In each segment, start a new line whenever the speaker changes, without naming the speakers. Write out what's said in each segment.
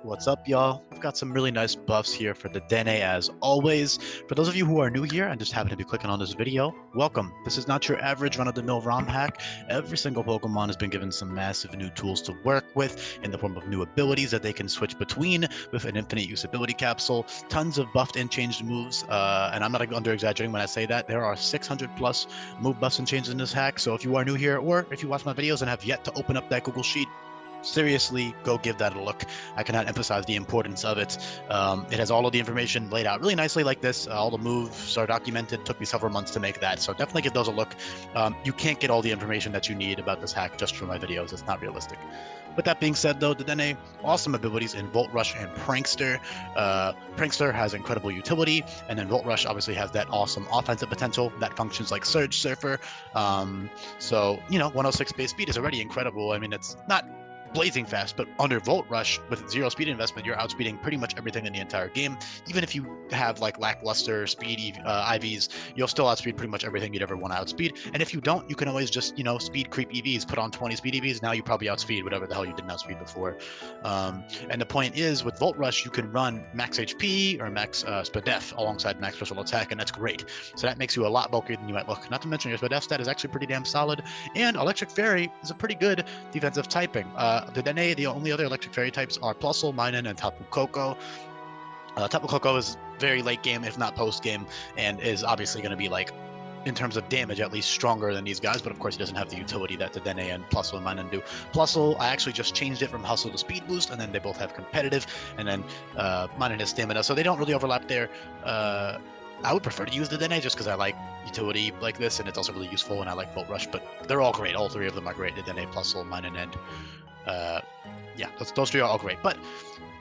What's up, y'all? We've got some really nice buffs here for the Dedenne as always. For those of you who are new here and just happen to be clicking on this video, welcome. This is not your average run-of-the-mill ROM hack. Every single Pokemon has been given some massive new tools to work with in the form of new abilities that they can switch between with an infinite usability capsule, tons of buffed and changed moves, and I'm not under-exaggerating when I say that. There are 600 plus move buffs and changes in this hack, so if you are new here or if you watch my videos and have yet to open up that Google Sheet, seriously, go give that a look. I cannot emphasize the importance of it. It has all of the information laid out really nicely like this. All the moves are documented. Took me several months to make that, so definitely give those a look. You can't get all the information that you need about this hack just from my videos. It's not realistic. With that being said, though, Dedenne, awesome abilities in Volt Rush and Prankster. Prankster has incredible utility, and then Volt Rush obviously has that awesome offensive potential that functions like Surge Surfer. So, 106 base speed is already incredible. I mean, it's not blazing fast, but under Volt Rush with 0 speed investment, you're outspeeding pretty much everything in the entire game. Even if you have like lackluster speed IVs, you'll still outspeed pretty much everything you'd ever want to outspeed. And if you don't, you can always just speed creep EVs, put on 20 speed EVs. Now you probably outspeed whatever the hell you didn't outspeed before. And the point is, with Volt Rush, you can run max HP or max SPDEF alongside max special attack, and that's great. So that makes you a lot bulkier than you might look. Not to mention your SPDEF stat is actually pretty damn solid, and Electric Fairy is a pretty good defensive typing. The Dedenne, the only other Electric Fairy types are Plusle, Minun, and Tapu Koko. Tapu Koko is very late game, if not post game, and is obviously going to be like, in terms of damage, at least stronger than these guys, but of course he doesn't have the utility that Dedenne and Plusle and Minun do. Plusle, I actually just changed it from Hustle to Speed Boost, and then they both have competitive, and then Minun has Stamina, so they don't really overlap there. I would prefer to use the Dedenne just because I like utility like this, and it's also really useful, and I like Volt Rush, but they're all great. All three of them are great, Dedenne, Plusle, Minun, and yeah, those three are all great. But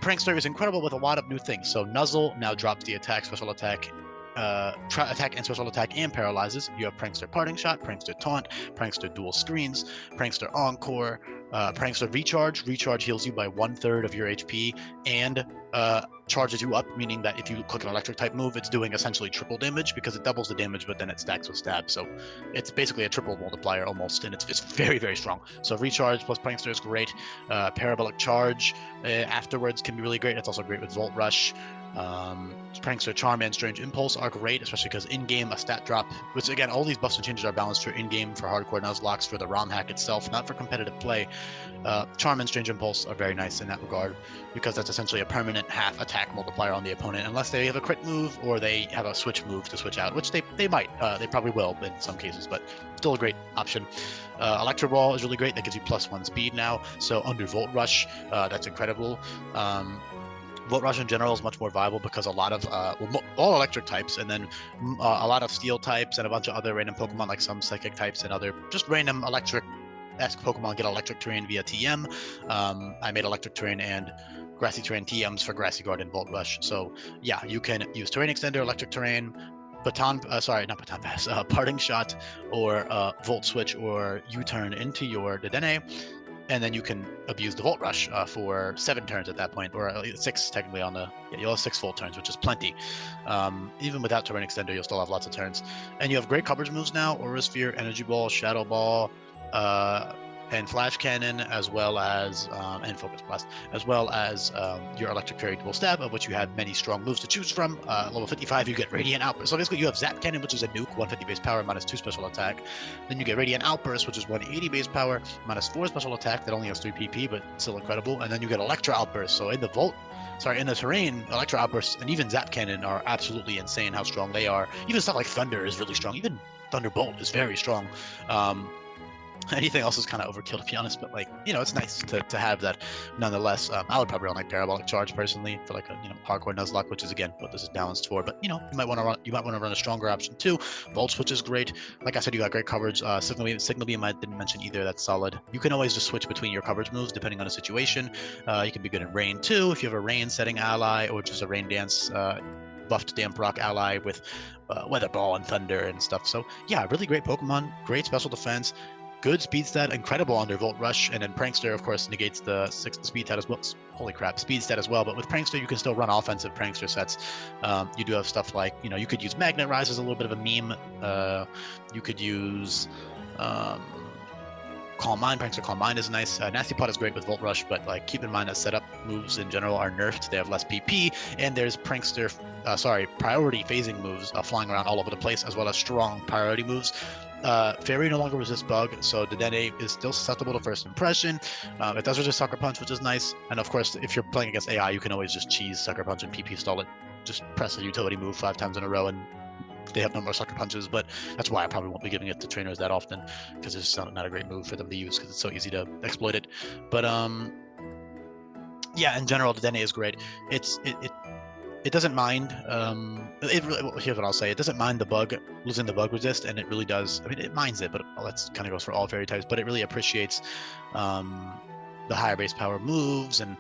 Prankster is incredible with a lot of new things. So Nuzzle now drops the attack, special attack, attack and special attack, and paralyzes. You have Prankster Parting Shot, Prankster Taunt, Prankster Dual Screens, Prankster Encore, Prankster Recharge. Recharge heals you by 1/3 of your HP and charges you up, meaning that if you click an electric type move, it's doing essentially triple damage because it doubles the damage, but then it stacks with stab. So it's basically a triple multiplier almost, and it's very, very strong. So Recharge plus Prankster is great. Parabolic Charge afterwards can be really great. It's also great with Volt Rush. Prankster Charm and Strange Impulse are great, especially because in-game a stat drop, which again, all these buffs and changes are balanced for in-game, for hardcore Nuzlocke, for the ROM hack itself, not for competitive play. Charm and Strange Impulse are very nice in that regard, because that's essentially a permanent half attack multiplier on the opponent, unless they have a crit move or they have a switch move to switch out, which they might, they probably will in some cases, but still a great option. Electro Ball is really great, that gives you +1 speed now, so under Volt Rush, that's incredible. Volt Rush in general is much more viable because a lot of all electric types, and then a lot of steel types and a bunch of other random Pokemon, like some psychic types and other just random electric-esque Pokemon get electric terrain via TM. I made electric terrain and grassy terrain TMs for Grassy Guard and Volt Rush. So yeah, you can use Terrain Extender, electric terrain, Parting Shot, or Volt Switch or U-Turn into your Dedenne. And then you can abuse the Volt Rush for 7 turns at that point, or 6 technically on the, you'll have 6 full turns, which is plenty. Even without Terrain Extender, you'll still have lots of turns. And you have great coverage moves now: Aura Sphere, Energy Ball, Shadow Ball, and Flash Cannon, as well as, and Focus Blast, as well as your Electric Fairy Dual Stab, of which you have many strong moves to choose from. Level 55, you get Radiant Outburst. So basically you have Zap Cannon, which is a nuke, 150 base power, -2 special attack. Then you get Radiant Outburst, which is 180 base power, -4 special attack, that only has 3 PP, but still incredible. And then you get Electro Outburst. So in the terrain, Electro Outbursts and even Zap Cannon are absolutely insane how strong they are. Even stuff like Thunder is really strong. Even Thunderbolt is very strong. Anything else is kind of overkill, to be honest, but it's nice to have that nonetheless. I would probably run like Parabolic Charge personally for like a hardcore Nuzlocke, which is again what this is balanced for. But you might want to run a stronger option too. Volt Switch is great. Like I said, you got great coverage. Signal Beam I didn't mention either. That's solid. You can always just switch between your coverage moves depending on the situation. You can be good in Rain too if you have a Rain setting ally, or just a Rain Dance buffed Damp Rock ally with Weather Ball and Thunder and stuff. So yeah, really great Pokemon. Great special defense. Good speed stat, incredible under Volt Rush, and then Prankster, of course, negates the speed stat as well. Holy crap, speed stat as well. But with Prankster, you can still run offensive Prankster sets. You do have stuff like, you could use Magnet Rise as a little bit of a meme. You could use Calm Mind, Prankster Calm Mind is nice. Nasty Pot is great with Volt Rush, but like keep in mind that setup moves in general are nerfed. They have less PP, and there's Prankster, priority phasing moves flying around all over the place, as well as strong priority moves. Fairy no longer resists bug, so Dedenne is still susceptible to first impression. It does resist Sucker Punch, which is nice. And of course, if you're playing against AI, you can always just cheese Sucker Punch and PP stall it. Just press a utility move 5 times in a row and they have no more Sucker Punches, but that's why I probably won't be giving it to trainers that often, because it's not a great move for them to use because it's so easy to exploit it. But yeah, in general, Dedenne is great. It doesn't mind. Here's what I'll say: it doesn't mind the bug, losing the bug resist, and it really does. I mean, it minds it, but that kind of goes for all fairy types. But it really appreciates the higher base power moves and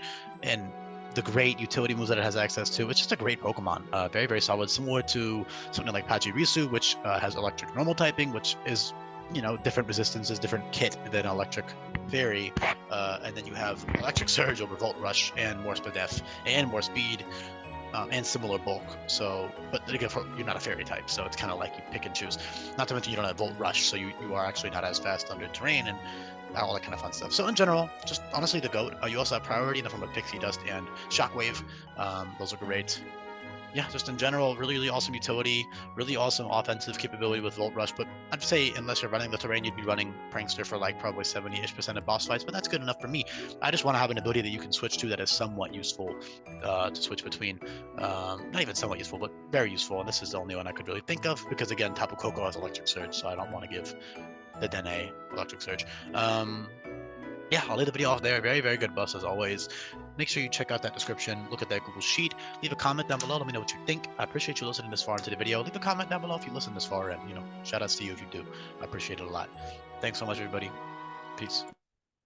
the great utility moves that it has access to. It's just a great Pokemon. Very, very solid. Similar to something like Pachirisu, which has electric normal typing, which is, different resistances, different kit than electric fairy. And then you have electric surge over Volt Rush and more Spadef and more speed. And similar bulk. So, but again, you're not a fairy type, so it's kind of like you pick and choose. Not to mention you don't have Volt Rush, so you are actually not as fast under terrain and all that kind of fun stuff. So in general, just honestly the GOAT. You also have priority in the form of Pixie Dust and Shockwave. Those are great. Yeah, just in general, really, really awesome utility, really awesome offensive capability with Volt Rush. But I'd say unless you're running the terrain, you'd be running Prankster for like probably 70-ish% of boss fights. But that's good enough for me. I just want to have an ability that you can switch to that is somewhat useful to switch between. Not even somewhat useful, but very useful. And this is the only one I could really think of because again, Tapu Koko has Electric Surge, so I don't want to give the Dedenne Electric Surge. Yeah, I'll leave the video off there. Very, very good buffs as always. Make sure you check out that description, look at that Google Sheet, leave a comment down below, let me know what you think. I appreciate you listening this far into the video. Leave a comment down below if you listen this far, and shout outs to you if you do. I appreciate it a lot. Thanks so much, everybody. Peace.